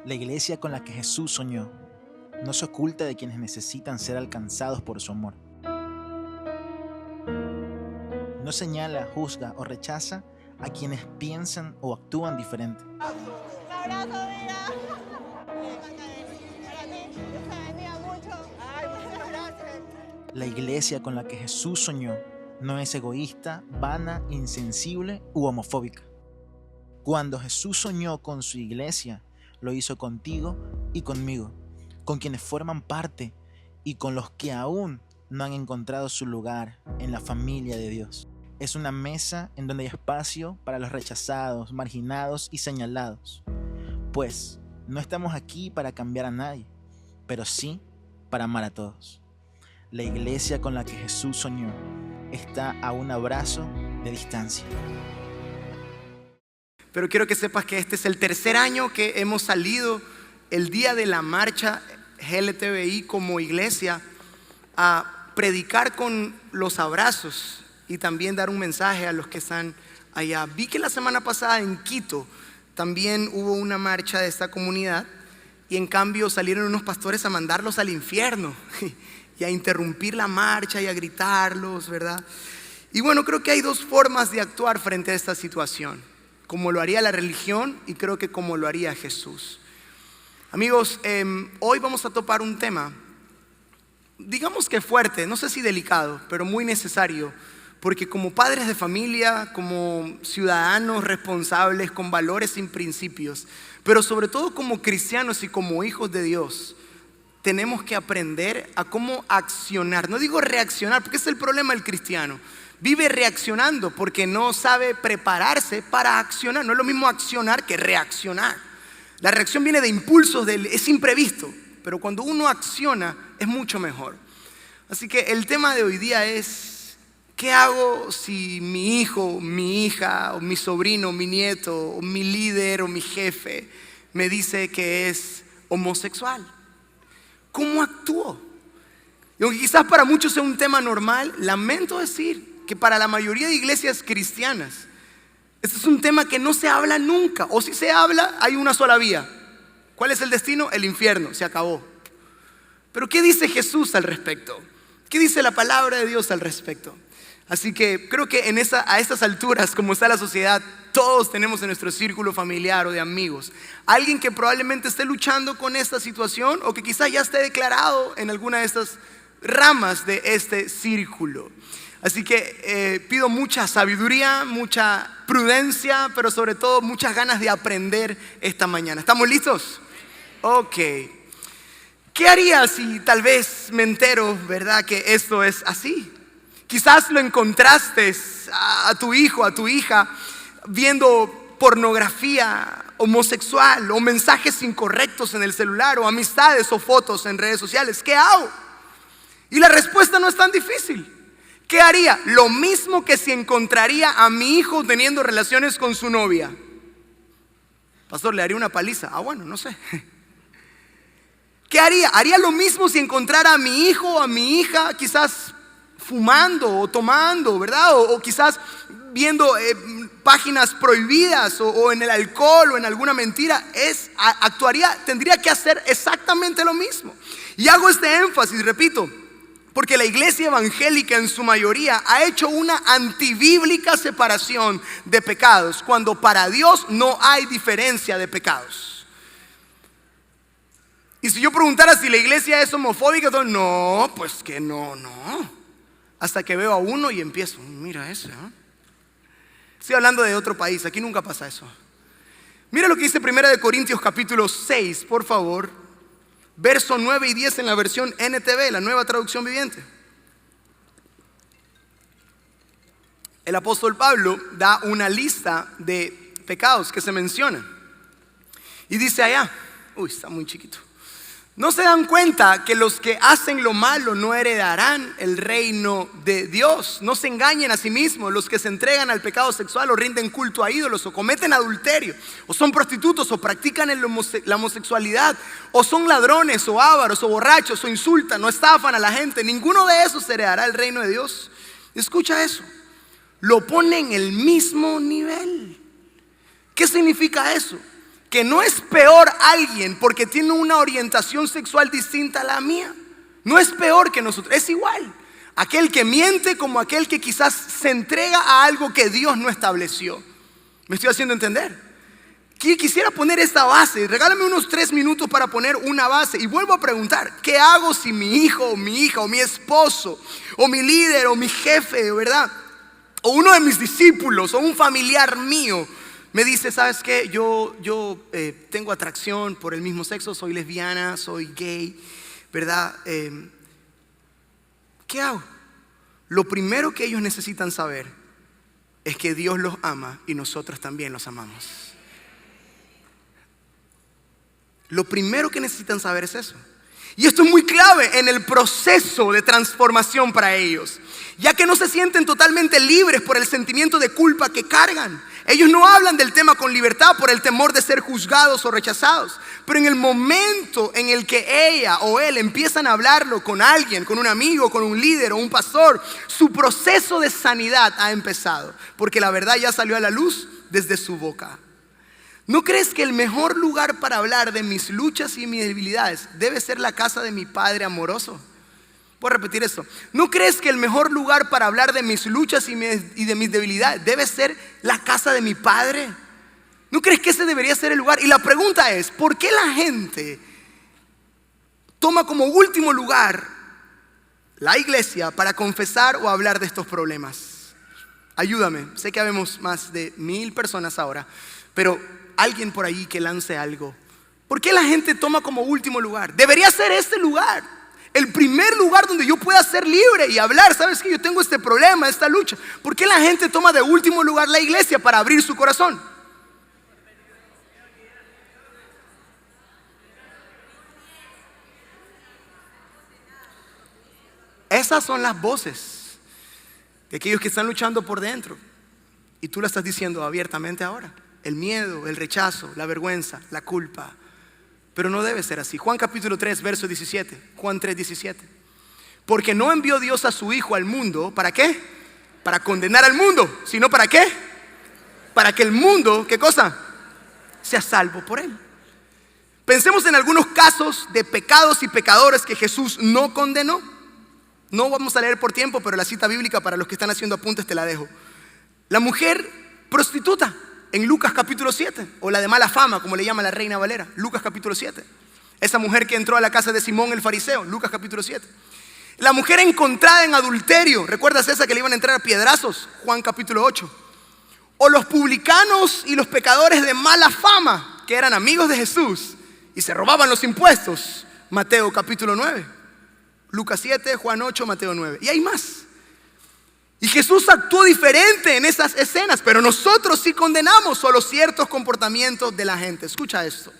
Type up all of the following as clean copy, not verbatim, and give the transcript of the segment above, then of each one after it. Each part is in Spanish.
La iglesia con la que Jesús soñó no se oculta de quienes necesitan ser alcanzados por su amor. No señala, juzga o rechaza a quienes piensan o actúan diferente. Un abrazo, amiga. Para ti, Dios te bendiga mucho. Ay, muchas gracias. La iglesia con la que Jesús soñó no es egoísta, vana, insensible u homofóbica. Cuando Jesús soñó con su iglesia, lo hizo contigo y conmigo, con quienes forman parte y con los que aún no han encontrado su lugar en la familia de Dios. Es una mesa en donde hay espacio para los rechazados, marginados y señalados. Pues no estamos aquí para cambiar a nadie, pero sí para amar a todos. La iglesia con la que Jesús soñó está a un abrazo de distancia. Pero quiero que sepas que este es el tercer año que hemos salido el día de la marcha LGTBI como iglesia a predicar con los abrazos y también dar un mensaje a los que están allá. Vi que la semana pasada en Quito también hubo una marcha de esta comunidad y en cambio salieron unos pastores a mandarlos al infierno y a interrumpir la marcha y a gritarlos, ¿verdad? Y bueno, creo que hay dos formas de actuar frente a esta situación, como lo haría la religión y creo que como lo haría Jesús. Amigos, hoy vamos a topar un tema, digamos que fuerte, no sé si delicado, pero muy necesario, porque como padres de familia, como ciudadanos responsables con valores y principios, pero sobre todo como cristianos y como hijos de Dios, tenemos que aprender a cómo accionar. No digo reaccionar, porque ese es el problema del cristiano. Vive reaccionando porque no sabe prepararse para accionar. No es lo mismo accionar que reaccionar. La reacción viene de impulsos, es imprevisto, pero cuando uno acciona es mucho mejor. Así que el tema de hoy día es: ¿qué hago si mi hijo, mi hija, o mi sobrino, mi nieto, o mi líder o mi jefe me dice que es homosexual? ¿Cómo actúo? Y aunque quizás para muchos sea un tema normal, lamento decir que para la mayoría de iglesias cristianas este es un tema que no se habla nunca, o si se habla hay una sola vía. ¿Cuál es el destino? El infierno, se acabó. Pero ¿qué dice Jesús al respecto? ¿Qué dice la palabra de Dios al respecto? Así que creo que a estas alturas, como está la sociedad, todos tenemos en nuestro círculo familiar o de amigos alguien que probablemente esté luchando con esta situación o que quizás ya esté declarado en alguna de estas ramas de este círculo. Así que pido mucha sabiduría, mucha prudencia, pero sobre todo muchas ganas de aprender esta mañana. ¿Estamos listos? Ok. ¿Qué haría si tal vez me entero, verdad, que esto es así? Quizás lo encontraste a tu hijo, a tu hija, viendo pornografía homosexual o mensajes incorrectos en el celular o amistades o fotos en redes sociales. ¿Qué hago? Y la respuesta no es tan difícil. ¿Qué haría? Lo mismo que si encontraría a mi hijo teniendo relaciones con su novia. Pastor, ¿le haría una paliza? Bueno, no sé. ¿Qué haría? Haría lo mismo si encontrara a mi hijo o a mi hija quizás fumando o tomando, ¿verdad? O quizás viendo páginas prohibidas o en el alcohol o en alguna mentira. Tendría que hacer exactamente lo mismo. Y hago este énfasis, repito, porque la iglesia evangélica en su mayoría ha hecho una antibíblica separación de pecados, cuando para Dios no hay diferencia de pecados. Y si yo preguntara si la iglesia es homofóbica, no, pues que no. Hasta que veo a uno y empiezo, mira ese, ¿eh? Estoy hablando de otro país, aquí nunca pasa eso. Mira lo que dice 1 Corintios capítulo 6, por favor. Verso 9 y 10 en la versión NTV, la Nueva Traducción Viviente. El apóstol Pablo da una lista de pecados que se mencionan. Y dice allá, está muy chiquito: ¿no se dan cuenta que los que hacen lo malo no heredarán el reino de Dios? No se engañen a sí mismos. Los que se entregan al pecado sexual o rinden culto a ídolos o cometen adulterio o son prostitutos o practican la homosexualidad o son ladrones o ávaros o borrachos o insultan o estafan a la gente, ninguno de esos heredará el reino de Dios. Escucha eso. Lo pone en el mismo nivel. ¿Qué significa eso? que no es peor alguien porque tiene una orientación sexual distinta a la mía. No es peor que nosotros, es igual. Aquel que miente como aquel que quizás se entrega a algo que Dios no estableció. ¿Me estoy haciendo entender? Quisiera poner esta base. Regálame unos 3 minutos para poner una base. Y vuelvo a preguntar, ¿qué hago si mi hijo o mi hija o mi esposo o mi líder o mi jefe, ¿verdad? O uno de mis discípulos o un familiar mío me dice, ¿sabes qué? Yo tengo atracción por el mismo sexo, soy lesbiana, soy gay, ¿verdad? ¿Qué hago? Lo primero que ellos necesitan saber es que Dios los ama y nosotros también los amamos. Lo primero que necesitan saber es eso. Y esto es muy clave en el proceso de transformación para ellos, ya que no se sienten totalmente libres por el sentimiento de culpa que cargan. Ellos no hablan del tema con libertad por el temor de ser juzgados o rechazados. Pero en el momento en el que ella o él empiezan a hablarlo con alguien, con un amigo, con un líder o un pastor, su proceso de sanidad ha empezado, porque la verdad ya salió a la luz desde su boca. ¿No crees que el mejor lugar para hablar de mis luchas y mis debilidades debe ser la casa de mi Padre amoroso? Voy a repetir esto. ¿No crees que el mejor lugar para hablar de mis luchas y de mis debilidades debe ser la casa de mi Padre? ¿No crees que ese debería ser el lugar? Y la pregunta es, ¿por qué la gente toma como último lugar la iglesia para confesar o hablar de estos problemas? Ayúdame, sé que habemos más de 1000 personas ahora, pero alguien por ahí que lance algo. ¿Por qué la gente toma como último lugar? Debería ser este lugar, el primer lugar donde yo pueda ser libre y hablar. ¿Sabes qué? Yo tengo este problema, esta lucha. ¿Por qué la gente toma de último lugar la iglesia para abrir su corazón? Esas son las voces de aquellos que están luchando por dentro. Y tú la estás diciendo abiertamente ahora. El miedo, el rechazo, la vergüenza, la culpa. Pero no debe ser así. Juan capítulo 3, verso 17. Juan 3, 17. Porque no envió Dios a su Hijo al mundo, ¿para qué? Para condenar al mundo, sino ¿para qué? Para que el mundo, ¿qué cosa? Sea salvo por él. Pensemos en algunos casos de pecados y pecadores que Jesús no condenó. No vamos a leer por tiempo, pero la cita bíblica para los que están haciendo apuntes te la dejo. La mujer prostituta en Lucas capítulo 7, o la de mala fama, como le llama la Reina Valera, Lucas capítulo 7. Esa mujer que entró a la casa de Simón el fariseo, Lucas capítulo 7. La mujer encontrada en adulterio, ¿recuerdas esa que le iban a entrar a piedrazos? Juan capítulo 8. O los publicanos y los pecadores de mala fama, que eran amigos de Jesús y se robaban los impuestos, Mateo capítulo 9. Lucas 7, Juan 8, Mateo 9. Y hay más. Y Jesús actuó diferente en esas escenas, pero nosotros sí condenamos solo ciertos comportamientos de la gente. Escucha esto.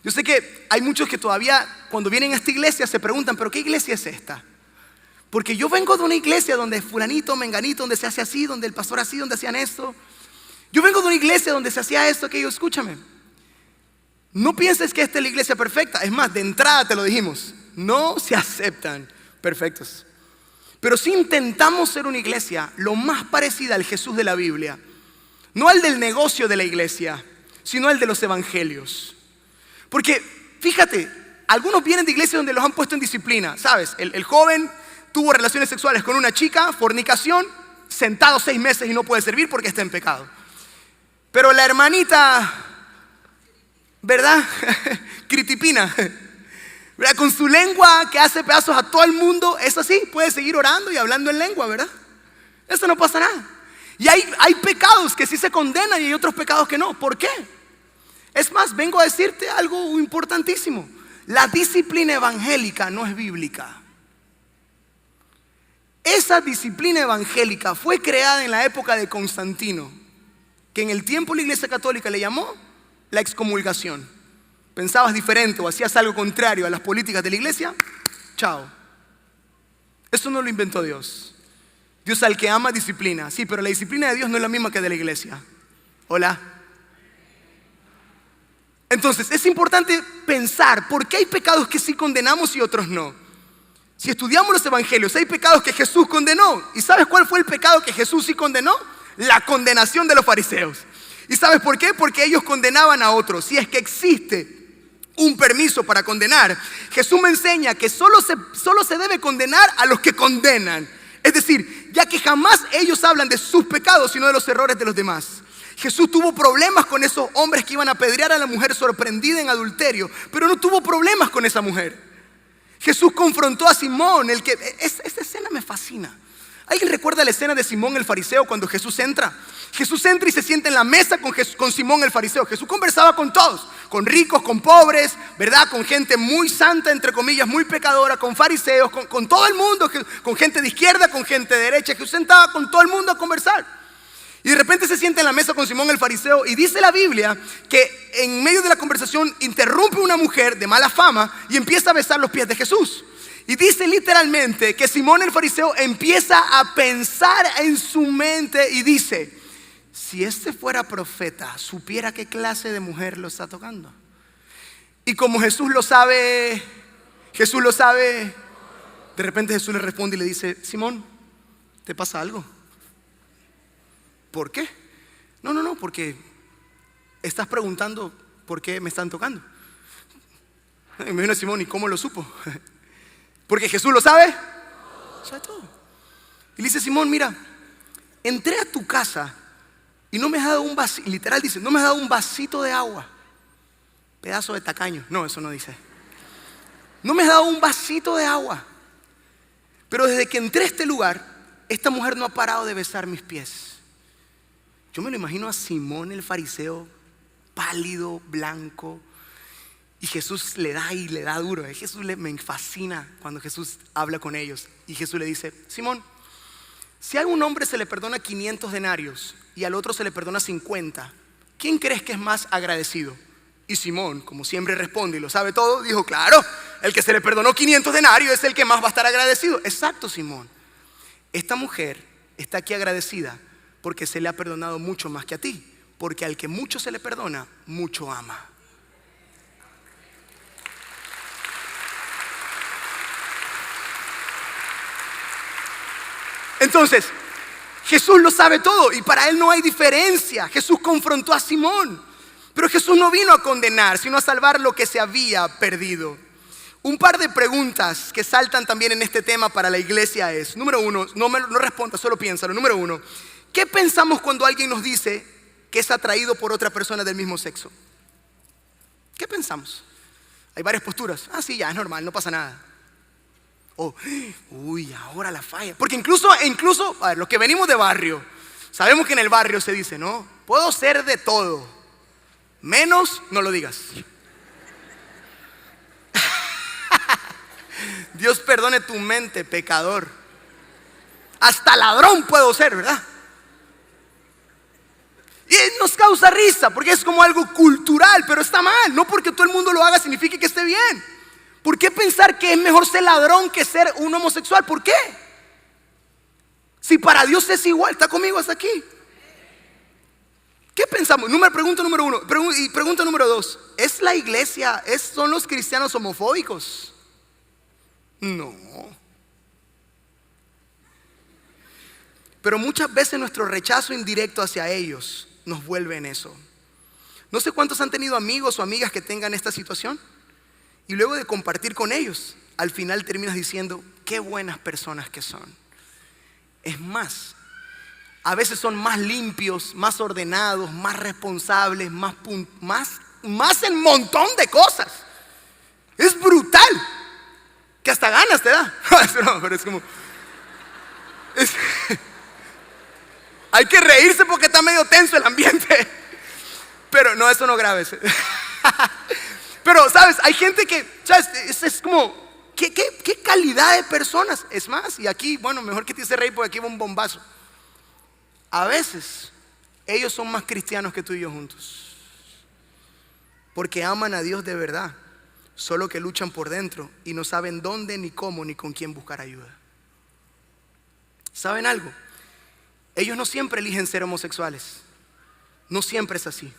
Yo sé que hay muchos que todavía cuando vienen a esta iglesia se preguntan, ¿pero qué iglesia es esta? Porque yo vengo de una iglesia donde fulanito, menganito, donde se hace así, donde el pastor así, donde hacían esto. Yo vengo de una iglesia donde se hacía esto, aquello. Escúchame. No pienses que esta es la iglesia perfecta. Es más, de entrada te lo dijimos. No se aceptan perfectos. Pero si intentamos ser una iglesia lo más parecida al Jesús de la Biblia, no al del negocio de la iglesia, sino al de los evangelios. Porque, fíjate, algunos vienen de iglesias donde los han puesto en disciplina. ¿Sabes? El joven tuvo relaciones sexuales con una chica, fornicación, sentado 6 meses y no puede servir porque está en pecado. Pero la hermanita, ¿verdad? Critipina, ¿verdad? Con su lengua que hace pedazos a todo el mundo, es así, puede seguir orando y hablando en lengua, ¿verdad? Eso no pasa nada. Y hay pecados que sí se condenan y hay otros pecados que no. ¿Por qué? Es más, vengo a decirte algo importantísimo. La disciplina evangélica no es bíblica. Esa disciplina evangélica fue creada en la época de Constantino, que en el tiempo la Iglesia Católica le llamó la excomulgación. Pensabas diferente o hacías algo contrario a las políticas de la iglesia, chao. Eso no lo inventó Dios. Dios al que ama disciplina. Sí, pero la disciplina de Dios no es la misma que de la iglesia. Hola. Entonces es importante pensar por qué hay pecados que sí condenamos y otros no. Si estudiamos los evangelios, hay pecados que Jesús condenó. ¿Y sabes cuál fue el pecado que Jesús sí condenó? La condenación de los fariseos. ¿Y sabes por qué? Porque ellos condenaban a otros. Si es que existe un permiso para condenar, Jesús me enseña que solo se debe condenar a los que condenan. Es decir, ya que jamás ellos hablan de sus pecados, sino de los errores de los demás. Jesús tuvo problemas con esos hombres que iban a apedrear a la mujer sorprendida en adulterio, pero no tuvo problemas con esa mujer. Jesús confrontó a Simón, esta escena me fascina. ¿Alguien recuerda la escena de Simón el fariseo cuando Jesús entra? Jesús entra y se sienta en la mesa con Simón el fariseo. Jesús conversaba con todos, con ricos, con pobres, ¿verdad? Con gente muy santa, entre comillas, muy pecadora, con fariseos, con todo el mundo, con gente de izquierda, con gente de derecha. Jesús sentaba con todo el mundo a conversar. Y de repente se sienta en la mesa con Simón el fariseo y dice la Biblia que en medio de la conversación interrumpe una mujer de mala fama y empieza a besar los pies de Jesús. Y dice literalmente que Simón el fariseo empieza a pensar en su mente y dice: si este fuera profeta, supiera qué clase de mujer lo está tocando. Y como Jesús lo sabe, de repente Jesús le responde y le dice: Simón, ¿te pasa algo? ¿Por qué? No, porque estás preguntando por qué me están tocando. Me imagino a Simón: ¿y cómo lo supo? Porque Jesús lo sabe. Sabe todo. Y le dice: Simón, mira, entré a tu casa y no me has dado un vasito, literal dice, no me has dado un vasito de agua. Pedazo de tacaño. No, eso no dice. No me has dado un vasito de agua. Pero desde que entré a este lugar, esta mujer no ha parado de besar mis pies. Yo me lo imagino a Simón el fariseo, pálido, blanco. Y Jesús le da y le da duro. Me fascina cuando Jesús habla con ellos. Y Jesús le dice: Simón, si a un hombre se le perdona 500 denarios y al otro se le perdona 50, ¿quién crees que es más agradecido? Y Simón, como siempre responde y lo sabe todo, dijo: claro, el que se le perdonó 500 denarios es el que más va a estar agradecido. Exacto, Simón. Esta mujer está aquí agradecida porque se le ha perdonado mucho más que a ti. Porque al que mucho se le perdona, mucho ama. Entonces, Jesús lo sabe todo y para él no hay diferencia. Jesús confrontó a Simón, pero Jesús no vino a condenar, sino a salvar lo que se había perdido. Un par de preguntas que saltan también en este tema para la iglesia es: número uno, no respondas, solo piénsalo. Número uno, ¿qué pensamos cuando alguien nos dice que es atraído por otra persona del mismo sexo? ¿Qué pensamos? Hay varias posturas. Ah, sí, ya es normal, no pasa nada. Uy, ahora la falla. Porque incluso, a ver, los que venimos de barrio, sabemos que en el barrio se dice: no, puedo ser de todo, menos no lo digas. Dios perdone tu mente, pecador. Hasta ladrón puedo ser, ¿verdad? Y nos causa risa porque es como algo cultural, pero está mal. No porque todo el mundo lo haga significa que esté bien. ¿Por qué pensar que es mejor ser ladrón que ser un homosexual? ¿Por qué? Si para Dios es igual. ¿Está conmigo hasta aquí? ¿Qué pensamos? Pregunta número uno. Y pregunta número dos: ¿es la iglesia, son los cristianos homofóbicos? No. Pero muchas veces nuestro rechazo indirecto hacia ellos nos vuelve en eso. No sé cuántos han tenido amigos o amigas que tengan esta situación. Y luego de compartir con ellos, al final terminas diciendo: qué buenas personas que son. Es más, a veces son más limpios, más ordenados, más responsables, más en un montón de cosas. Es brutal, que hasta ganas te da. No, pero es como... hay que reírse porque está medio tenso el ambiente. Pero no, eso no grabes. Pero, ¿sabes? Hay gente que, ¿sabes? Es como, ¿qué calidad de personas? Es más, y aquí, bueno, mejor que te hice reír porque aquí va un bombazo. A veces, ellos son más cristianos que tú y yo juntos. Porque aman a Dios de verdad. Solo que luchan por dentro y no saben dónde, ni cómo, ni con quién buscar ayuda. ¿Saben algo? Ellos no siempre eligen ser homosexuales. No siempre es así.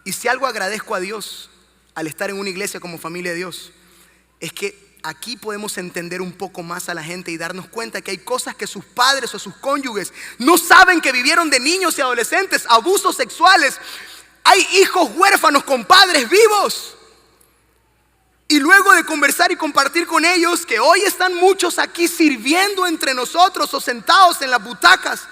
Y si algo agradezco a Dios al estar en una iglesia como familia de Dios, es que aquí podemos entender un poco más a la gente y darnos cuenta que hay cosas que sus padres o sus cónyuges no saben que vivieron de niños y adolescentes, abusos sexuales. Hay hijos huérfanos con padres vivos. Y luego de conversar y compartir con ellos, que hoy están muchos aquí sirviendo entre nosotros o sentados en las butacas,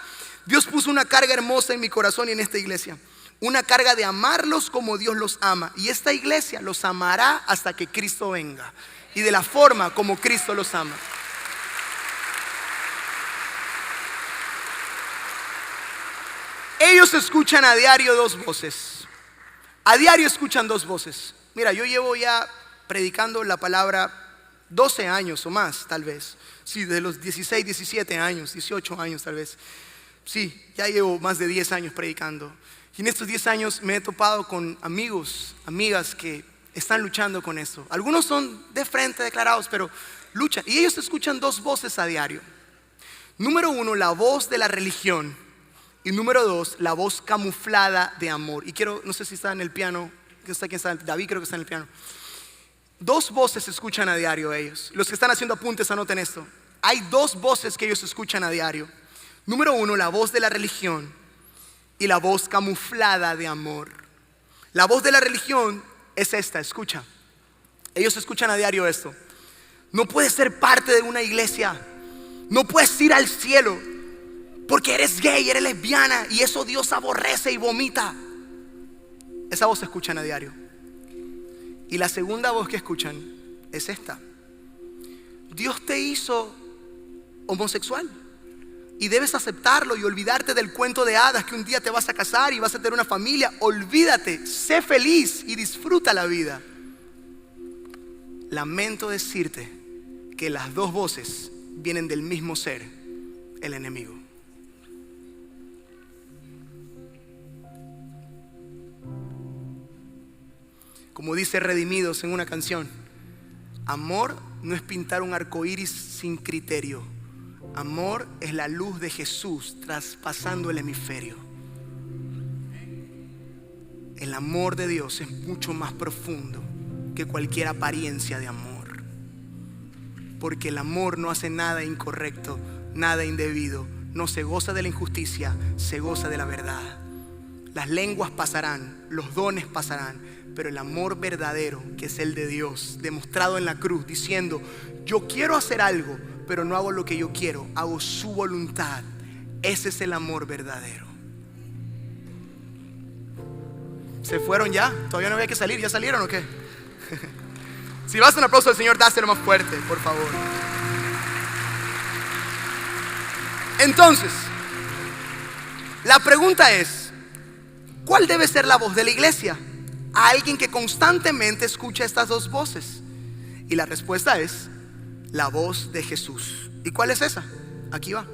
Dios puso una carga hermosa en mi corazón y en esta iglesia. Una carga de amarlos como Dios los ama. Y esta iglesia los amará hasta que Cristo venga. Y de la forma como Cristo los ama. Ellos escuchan a diario dos voces. A diario escuchan dos voces. Mira, yo llevo ya predicando la palabra 12 años o más, tal vez. Sí, de los 16, 17 años, 18 años tal vez. Sí, ya llevo más de 10 años predicando. Y en estos 10 años me he topado con amigos, amigas que están luchando con esto. Algunos son de frente declarados, pero luchan. Y ellos escuchan dos voces a diario. Número 1, la voz de la religión. Y número 2, la voz camuflada de amor. Y quiero, no sé si está en el piano, ¿quién está? David creo que está en el piano. Dos voces escuchan a diario ellos. Los que están haciendo apuntes, anoten esto. Hay dos voces que ellos escuchan a diario. Número 1, la voz de la religión y la voz camuflada de amor. La voz de la religión es esta, escucha. Ellos escuchan a diario esto. No puedes ser parte de una iglesia. No puedes ir al cielo porque eres gay, eres lesbiana y eso Dios aborrece y vomita. Esa voz se escuchan a diario. Y la segunda voz que escuchan es esta. Dios te hizo homosexual y debes aceptarlo y olvidarte del cuento de hadas que un día te vas a casar y vas a tener una familia. Olvídate, sé feliz y disfruta la vida. Lamento decirte que las dos voces vienen del mismo ser, el enemigo. Como dice Redimidos en una canción, amor no es pintar un arco iris sin criterio. Amor es la luz de Jesús traspasando el hemisferio. El amor de Dios es mucho más profundo que cualquier apariencia de amor. Porque el amor no hace nada incorrecto, nada indebido. No se goza de la injusticia, se goza de la verdad. Las lenguas pasarán, los dones pasarán, pero el amor verdadero, que es el de Dios, demostrado en la cruz, diciendo: yo quiero hacer algo, pero no hago lo que yo quiero, hago su voluntad. Ese es el amor verdadero. ¿Se fueron ya? ¿Todavía no había que salir? ¿Ya salieron o qué? Si vas a un aplauso al Señor, dáselo más fuerte, por favor. Entonces, la pregunta es: ¿cuál debe ser la voz de la iglesia? A alguien que constantemente escucha estas dos voces. Y la respuesta es la voz de Jesús. ¿Y cuál es esa? Aquí va.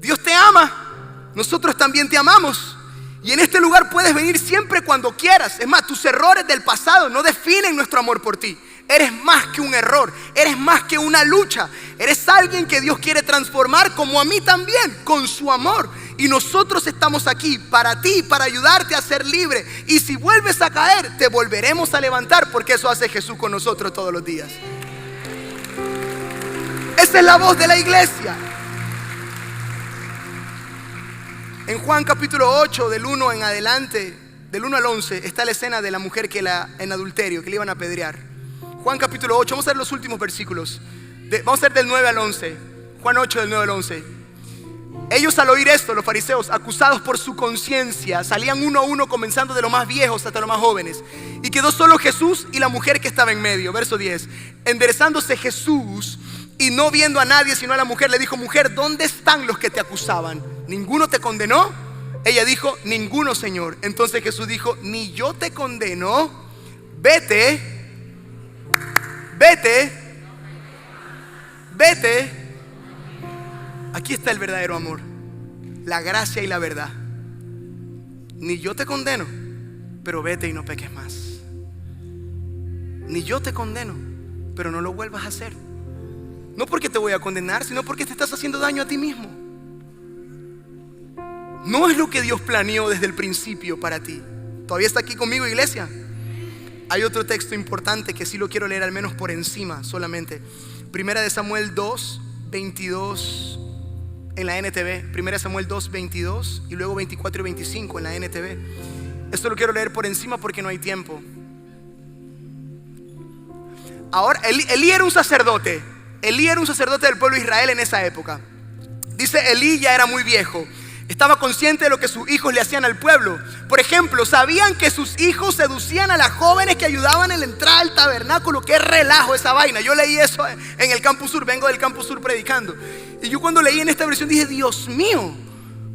Dios te ama, nosotros también te amamos. Y en este lugar puedes venir siempre cuando quieras. Es más, tus errores del pasado no definen nuestro amor por ti. Eres más que un error, eres más que una lucha. Eres alguien que Dios quiere transformar, como a mí también, con su amor. Y nosotros estamos aquí para ti, para ayudarte a ser libre. Y si vuelves a caer, te volveremos a levantar, porque eso hace Jesús con nosotros todos los días. Esa es la voz de la iglesia. En Juan capítulo 8, del 1 en adelante, del 1 al 11, está la escena de la mujer en adulterio, que le iban a apedrear. Juan capítulo 8, vamos a ver los últimos versículos. Vamos a ver del 9 al 11. Juan 8, del 9 al 11. Ellos, al oír esto, los fariseos, acusados por su conciencia, salían uno a uno, comenzando de los más viejos hasta los más jóvenes. Y quedó solo Jesús y la mujer que estaba en medio. Verso 10. Enderezándose Jesús y no viendo a nadie sino a la mujer, le dijo: mujer, ¿dónde están los que te acusaban? ¿Ninguno te condenó? Ella dijo: ninguno, Señor. Entonces Jesús dijo: ni yo te condeno. Vete. Aquí está el verdadero amor, la gracia y la verdad. Ni yo te condeno, pero vete y no peques más. Ni yo te condeno, pero no lo vuelvas a hacer. No porque te voy a condenar, sino porque te estás haciendo daño a ti mismo. No es lo que Dios planeó desde el principio para ti. ¿Todavía está aquí conmigo, iglesia? hay otro texto importante que sí lo quiero leer al menos por encima solamente. Primera de Samuel 2, 22 en la NTV. Primera de Samuel 2, 22 y luego 24 y 25 en la NTV. Esto lo quiero leer por encima porque no hay tiempo. Ahora, Elí era un sacerdote. Elí era un sacerdote del pueblo de Israel en esa época. Dice, Elí ya era muy viejo. Estaba consciente de lo que sus hijos le hacían al pueblo. Por ejemplo, sabían que sus hijos seducían a las jóvenes que ayudaban en la entrada al tabernáculo. Qué relajo esa vaina. Yo leí eso en el Campus Sur. Vengo del Campus Sur predicando. Y yo cuando leí en esta versión dije, Dios mío.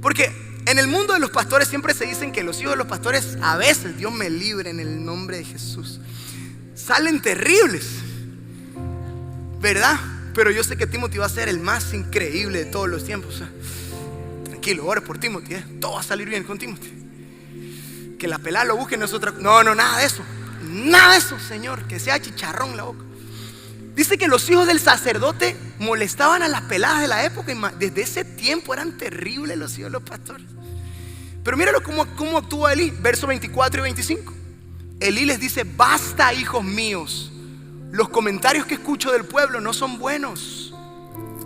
Porque en el mundo de los pastores siempre se dicen que los hijos de los pastores, a veces, Dios me libre en el nombre de Jesús, salen terribles, ¿verdad? Pero yo sé que Timothy va a ser el más increíble de todos los tiempos. Tranquilo, ore por Timothy, todo va a salir bien con Timothy. Que la pelada lo busque no es otra cosa. No, nada de eso. Nada de eso, Señor. Que sea chicharrón la boca. Dice que los hijos del sacerdote molestaban a las peladas de la época. Desde ese tiempo eran terribles los hijos de los pastores. Pero míralo cómo actúa Elí. Versos 24 y 25. Elí les dice, basta, hijos míos. Los comentarios que escucho del pueblo no son buenos.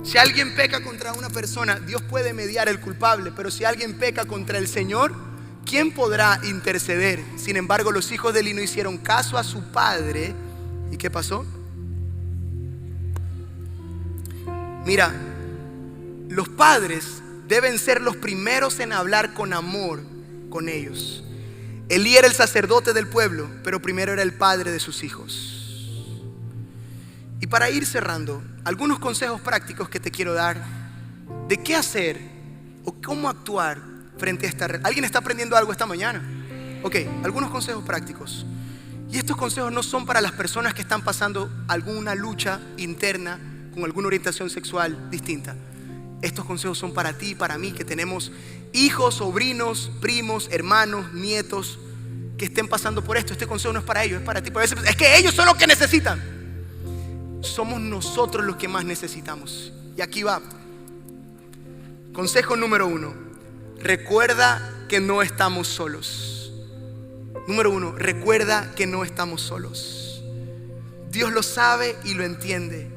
Si alguien peca contra una persona, Dios puede mediar el culpable. Pero si alguien peca contra el Señor, ¿quién podrá interceder? Sin embargo, los hijos de Elí no hicieron caso a su padre. ¿Y qué pasó? Mira, los padres deben ser los primeros en hablar con amor con ellos. Elí era el sacerdote del pueblo, pero primero era el padre de sus hijos. Y para ir cerrando, algunos consejos prácticos que te quiero dar de qué hacer o cómo actuar frente a esta realidad. ¿Alguien está aprendiendo algo esta mañana? Ok, algunos consejos prácticos. Y estos consejos no son para las personas que están pasando alguna lucha interna con alguna orientación sexual distinta. Estos consejos son para ti y para mí, que tenemos hijos, sobrinos, primos, hermanos, nietos que estén pasando por esto. Este consejo no es para ellos, es para ti. Porque es que ellos son los que necesitan. Somos nosotros los que más necesitamos. Y aquí va. Consejo número 1. Recuerda que no estamos solos. Número 1. Recuerda que no estamos solos. Dios lo sabe y lo entiende.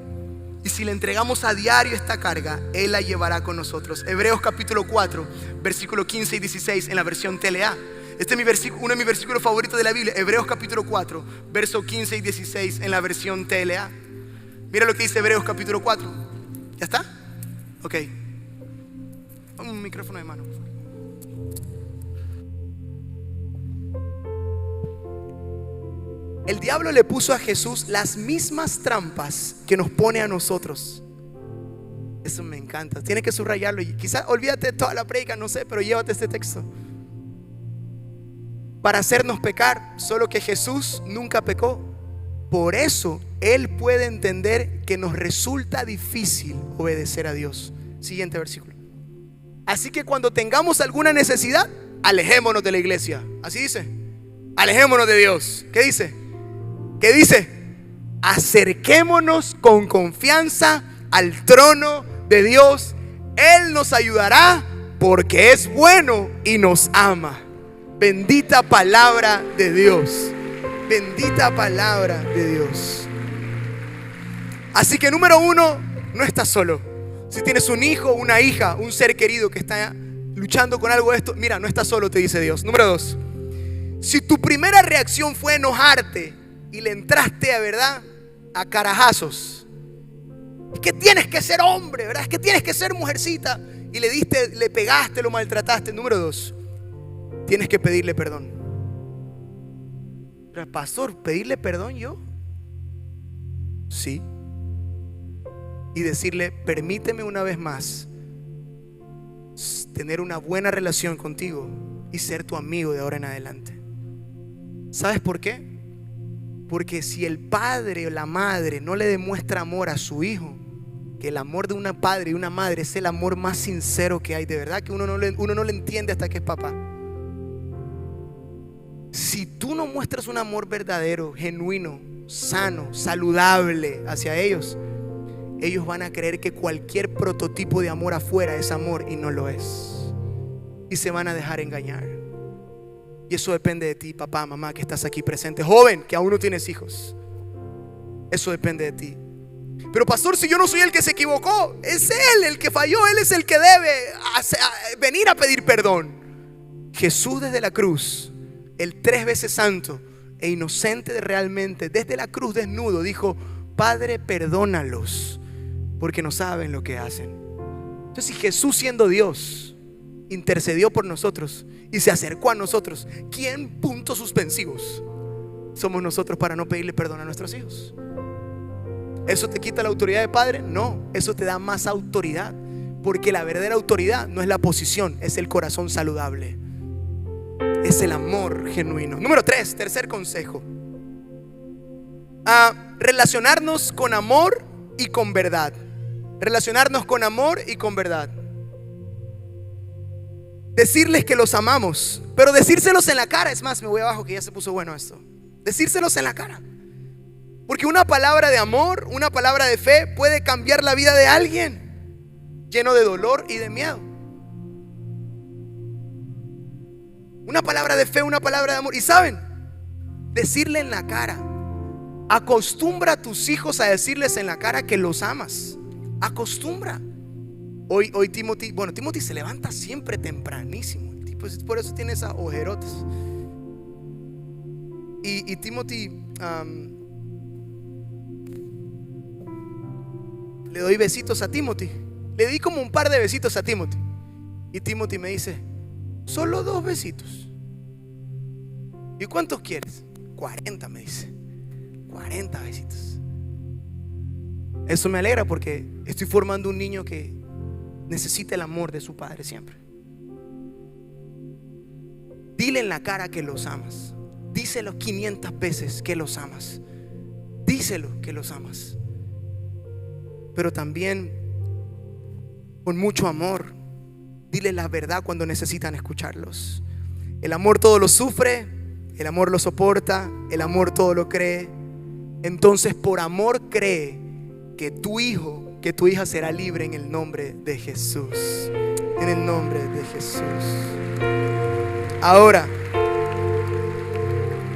Y si le entregamos a diario esta carga, Él la llevará con nosotros. Hebreos capítulo 4, versículo 15 y 16 en la versión TLA. Este es uno de mis versículos favoritos de la Biblia. Hebreos capítulo 4, verso 15 y 16 en la versión TLA. Mira lo que dice Hebreos capítulo 4. ¿Ya está? Ok. Un micrófono de mano, por favor. El diablo le puso a Jesús las mismas trampas que nos pone a nosotros. Eso me encanta. Tienes que subrayarlo. Y quizás olvídate de toda la prédica, no sé, pero llévate este texto. Para hacernos pecar, solo que Jesús nunca pecó. Por eso Él puede entender que nos resulta difícil obedecer a Dios. Siguiente versículo. Así que cuando tengamos alguna necesidad, alejémonos de la iglesia. Así dice. Alejémonos de Dios. ¿Qué dice? ¿Qué dice? Acerquémonos con confianza al trono de Dios. Él nos ayudará porque es bueno y nos ama. Bendita palabra de Dios. Bendita palabra de Dios. Así que número 1, no estás solo. Si tienes un hijo, una hija, un ser querido que está luchando con algo de esto, mira, no estás solo, te dice Dios. Número 2, si tu primera reacción fue enojarte y le entraste a carajazos, es que tienes que ser hombre, ¿verdad? Es que tienes que ser mujercita, y le pegaste, lo maltrataste. Número 2, tienes que pedirle perdón. Pero, pastor, ¿pedirle perdón yo? Sí. Y decirle, permíteme una vez más tener una buena relación contigo y ser tu amigo de ahora en adelante. ¿Sabes por qué? Porque si el padre o la madre no le demuestra amor a su hijo, que el amor de un padre y una madre es el amor más sincero que hay, de verdad que uno no le entiende hasta que es papá. Si tú no muestras un amor verdadero, genuino, sano, saludable hacia ellos, ellos van a creer que cualquier prototipo de amor afuera es amor y no lo es. Y se van a dejar engañar. Y eso depende de ti, papá, mamá, que estás aquí presente. Joven, que aún no tienes hijos. Eso depende de ti. Pero pastor, si yo no soy el que se equivocó, es él el que falló, él es el que debe venir a pedir perdón. Jesús desde la cruz, el 3 veces santo e inocente realmente, desde la cruz desnudo, dijo: Padre, perdónalos, porque no saben lo que hacen. Entonces, si Jesús, siendo Dios, intercedió por nosotros y se acercó a nosotros, ¿quién, puntos suspensivos, somos nosotros para no pedirle perdón a nuestros hijos? ¿Eso te quita la autoridad de padre? No, eso te da más autoridad, porque la verdadera autoridad no es la posición, es el corazón saludable, es el amor genuino. Número 3, tercer consejo: relacionarnos con amor y con verdad. Relacionarnos con amor y con verdad. Decirles que los amamos, pero decírselos en la cara. Es más, me voy abajo que ya se puso bueno esto. Decírselos en la cara. Porque una palabra de amor, una palabra de fe puede cambiar la vida de alguien lleno de dolor y de miedo. Una palabra de fe, una palabra de amor. Y saben, decirle en la cara. Acostumbra a tus hijos a decirles en la cara que los amas. Acostumbra. Hoy Timothy se levanta siempre tempranísimo. Pues por eso tiene esas ojerotas. Y Timothy, le doy besitos a Timothy. Le di como un par de besitos a Timothy. Y Timothy me dice: solo 2 besitos. ¿Y cuántos quieres? 40, me dice. 40 besitos. Eso me alegra porque estoy formando un niño que necesita el amor de su padre siempre. Dile en la cara que los amas. Díselo 500 veces que los amas. Díselo que los amas. Pero también con mucho amor, dile la verdad cuando necesitan escucharlos. El amor todo lo sufre, el amor lo soporta, el amor todo lo cree. Entonces, por amor, cree que tu hijo, que tu hija será libre en el nombre de Jesús. En el nombre de Jesús. Ahora,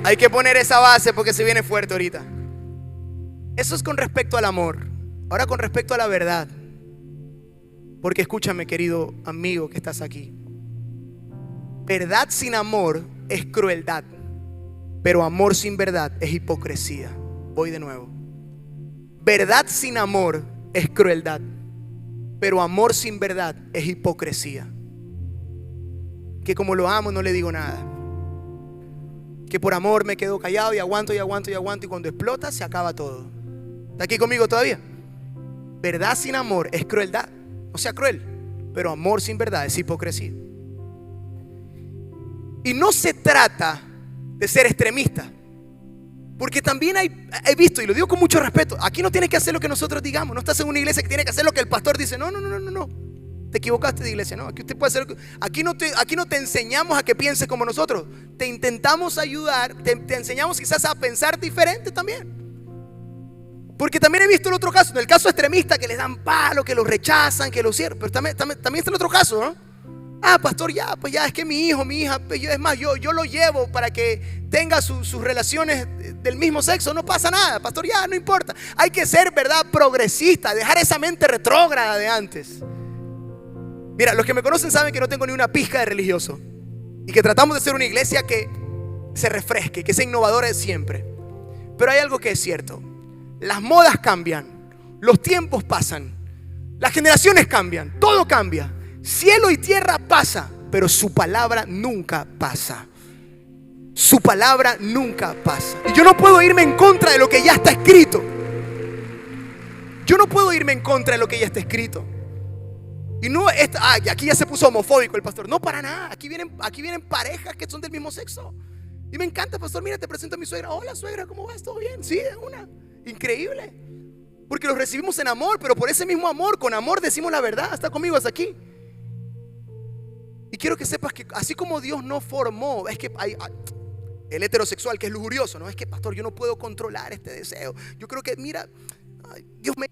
hay que poner esa base porque se viene fuerte ahorita. Eso es con respecto al amor. Ahora con respecto a la verdad. Porque escúchame, querido amigo que estás aquí. Verdad sin amor es crueldad, pero amor sin verdad es hipocresía. Voy de nuevo. Verdad sin amor es crueldad, pero amor sin verdad es hipocresía. Que como lo amo no le digo nada. Que por amor me quedo callado y aguanto y aguanto y aguanto, y cuando explota se acaba todo. ¿Está aquí conmigo todavía? Verdad sin amor es crueldad, o sea, cruel, pero amor sin verdad es hipocresía. Y no se trata de ser extremista, porque también he visto, y lo digo con mucho respeto, aquí no tienes que hacer lo que nosotros digamos. No estás en una iglesia que tiene que hacer lo que el pastor dice. No. Te equivocaste de iglesia. No, aquí usted puede hacer. Aquí no te enseñamos a que pienses como nosotros. Te intentamos ayudar. Te enseñamos quizás a pensar diferente también. Porque también he visto el otro caso, en el caso extremista, que les dan palo, que los rechazan, que los cierran. Pero también está el otro caso, ¿no? Pastor, pues ya es que mi hijo, mi hija, es más, yo lo llevo para que tenga sus relaciones del mismo sexo. No pasa nada, pastor, ya no importa. Hay que ser, ¿verdad?, progresista, dejar esa mente retrógrada de antes. Mira, los que me conocen saben que no tengo ni una pizca de religioso y que tratamos de ser una iglesia que se refresque, que sea innovadora de siempre. Pero hay algo que es cierto: las modas cambian, los tiempos pasan, las generaciones cambian, todo cambia. Cielo y tierra pasa, pero su palabra nunca pasa. Su palabra nunca pasa. Y yo no puedo irme en contra de lo que ya está escrito. Yo no puedo irme en contra de lo que ya está escrito. Y no, aquí ya se puso homofóbico el pastor. No, para nada. Aquí vienen parejas que son del mismo sexo. Y me encanta, pastor. Mira, te presento a mi suegra. Hola, suegra, ¿cómo vas? ¿Todo bien? Sí, es una. Increíble. Porque los recibimos en amor, pero por ese mismo amor, con amor decimos la verdad. Está conmigo hasta aquí. Y quiero que sepas que así como Dios no formó, es que hay el heterosexual que es lujurioso, no es que, pastor, yo no puedo controlar este deseo. Yo creo que, mira, Dios me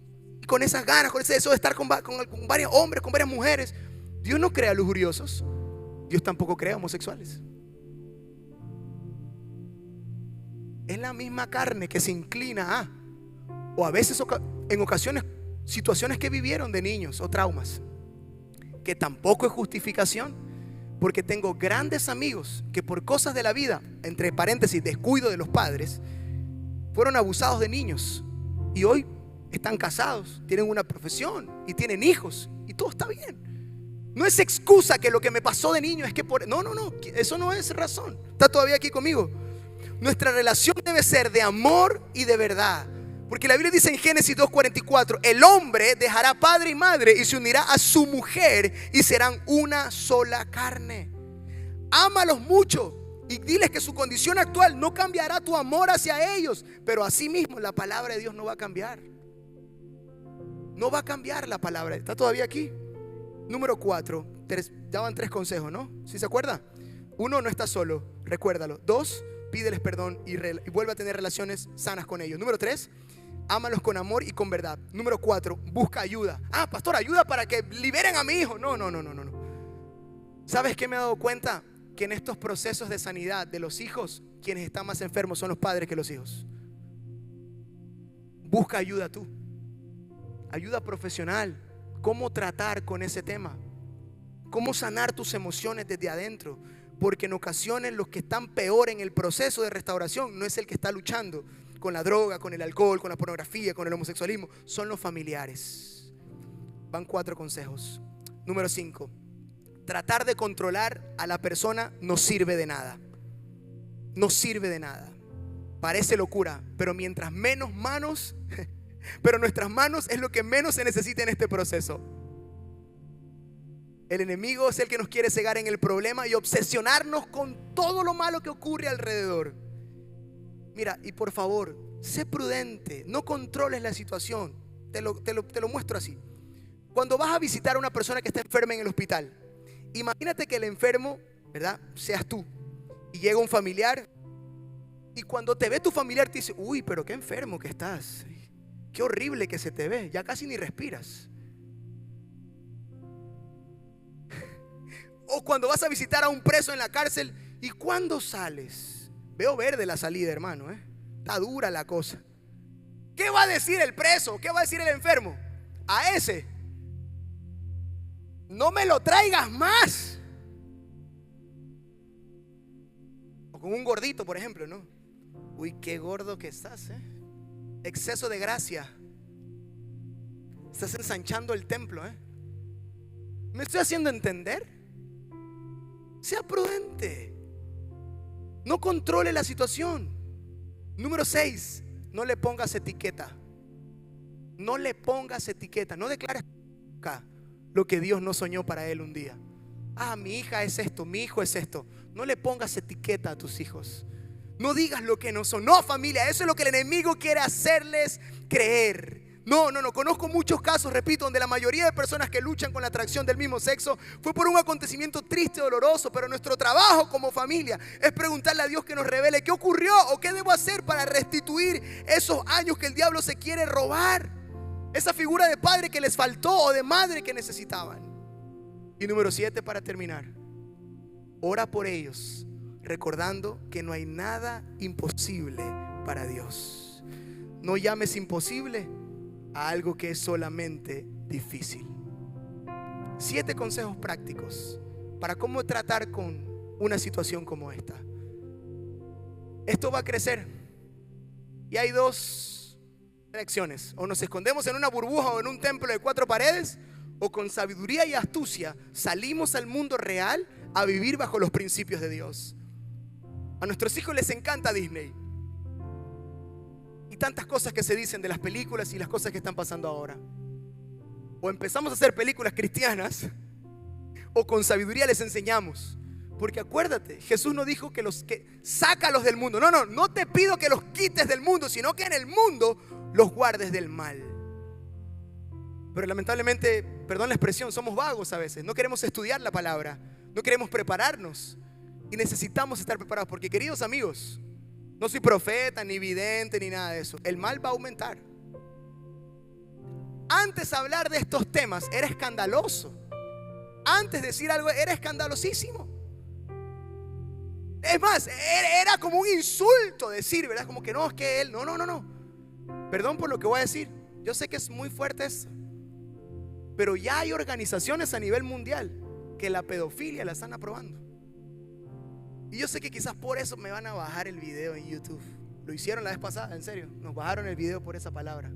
con esas ganas, con ese deseo de estar con varios hombres, con varias mujeres. Dios no crea lujuriosos. Dios tampoco crea homosexuales. es la misma carne que se inclina a, o a veces en ocasiones, situaciones que vivieron de niños o traumas, que tampoco es justificación, porque tengo grandes amigos que por cosas de la vida, entre paréntesis, descuido de los padres, fueron abusados de niños y hoy están casados, tienen una profesión y tienen hijos y todo está bien. No es excusa que lo que me pasó de niño es que no, eso no es razón. ¿Está todavía aquí conmigo? Nuestra relación debe ser de amor y de verdad. Porque la Biblia dice en Génesis 2:44, el hombre dejará padre y madre y se unirá a su mujer y serán una sola carne. Ámalos mucho y diles que su condición actual no cambiará tu amor hacia ellos, pero asimismo la palabra de Dios no va a cambiar. No va a cambiar la palabra. ¿Está todavía aquí? Número 4, ya van 3 consejos, ¿no? ¿Sí se acuerda? 1, no estás solo, recuérdalo. 2, pídeles perdón y vuelve a tener relaciones sanas con ellos. Número 3, ámalos con amor y con verdad. Número 4, busca ayuda. Pastor, ayuda para que liberen a mi hijo. No. ¿Sabes qué me he dado cuenta? Que en estos procesos de sanidad de los hijos, quienes están más enfermos son los padres que los hijos. Busca ayuda tú. Ayuda profesional. Cómo tratar con ese tema. Cómo sanar tus emociones desde adentro. Porque en ocasiones los que están peor en el proceso de restauración no es el que está luchando con la droga, con el alcohol, con la pornografía, con el homosexualismo. Son los familiares. Van 4 consejos. Número 5. Tratar de controlar a la persona no sirve de nada. No sirve de nada. Parece locura, pero mientras menos manos, pero nuestras manos es lo que menos se necesita en este proceso. El enemigo es el que nos quiere cegar en el problema y obsesionarnos con todo lo malo que ocurre alrededor. Mira, y por favor, sé prudente, no controles la situación. Te lo muestro así. Cuando vas a visitar a una persona que está enferma en el hospital, imagínate que el enfermo, ¿verdad?, seas tú. Y llega un familiar y cuando te ve tu familiar te dice, uy, pero qué enfermo que estás. Qué horrible que se te ve, ya casi ni respiras. O cuando vas a visitar a un preso en la cárcel, ¿y cuándo sales? Veo verde la salida, hermano, está dura la cosa. ¿Qué va a decir el preso? ¿Qué va a decir el enfermo? A ese, no me lo traigas más. O con un gordito, por ejemplo, ¿no? Uy, qué gordo que estás, exceso de gracia. Estás ensanchando el templo, ¿Me estoy haciendo entender? Sea prudente. No controle la situación. Número 6, no le pongas etiqueta. No le pongas etiqueta. No declares acá lo que Dios no soñó para él un día. Mi hija es esto, mi hijo es esto. No le pongas etiqueta a tus hijos. No digas lo que no son. No, familia, eso es lo que el enemigo quiere hacerles creer. No. Conozco muchos casos, repito, donde la mayoría de personas que luchan con la atracción del mismo sexo fue por un acontecimiento triste, doloroso. Pero nuestro trabajo como familia es preguntarle a Dios que nos revele qué ocurrió o qué debo hacer para restituir esos años que el diablo se quiere robar. Esa figura de padre que les faltó o de madre que necesitaban. Y número 7, para terminar, ora por ellos, recordando que no hay nada imposible para Dios. No llames imposible a algo que es solamente difícil. 7 consejos prácticos para cómo tratar con una situación como esta. Esto va a crecer y hay 2 direcciones: o nos escondemos en una burbuja o en un templo de 4 paredes, o con sabiduría y astucia salimos al mundo real a vivir bajo los principios de Dios. A nuestros hijos les encanta Disney y tantas cosas que se dicen de las películas y las cosas que están pasando ahora. O empezamos a hacer películas cristianas, o con sabiduría les enseñamos. Porque acuérdate, Jesús no dijo que sácalos del mundo. No te pido que los quites del mundo, sino que en el mundo los guardes del mal. Pero lamentablemente, perdón la expresión, somos vagos a veces. No queremos estudiar la palabra, no queremos prepararnos. Y necesitamos estar preparados, porque, queridos amigos, no soy profeta, ni vidente, ni nada de eso. El mal va a aumentar. Antes hablar de estos temas era escandaloso. Antes decir algo era escandalosísimo. Es más, era como un insulto decir, ¿verdad? Como que no, es que él, no. Perdón por lo que voy a decir. Yo sé que es muy fuerte esto, pero ya hay organizaciones a nivel mundial que la pedofilia la están aprobando. Y yo sé que quizás por eso me van a bajar el video en YouTube. Lo hicieron la vez pasada, en serio. Nos bajaron el video por esa palabra.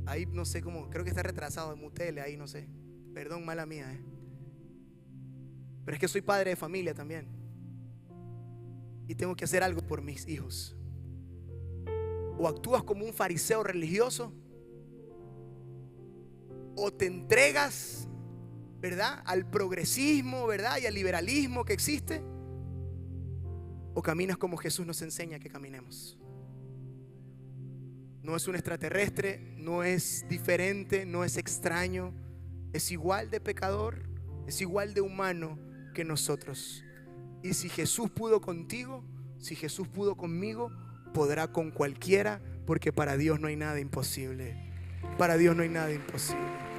Ahí no sé cómo, creo que está retrasado, mutele ahí, no sé. Perdón, mala mía, Pero es que soy padre de familia también. Y tengo que hacer algo por mis hijos. O actúas como un fariseo religioso, o te entregas, ¿verdad?, al progresismo, ¿verdad?, y al liberalismo que existe, o caminas como Jesús nos enseña que caminemos. No es un extraterrestre, no es diferente, no es extraño, es igual de pecador, es igual de humano que nosotros. Y si Jesús pudo contigo, si Jesús pudo conmigo, podrá con cualquiera, porque para Dios no hay nada imposible. Para Dios no hay nada imposible.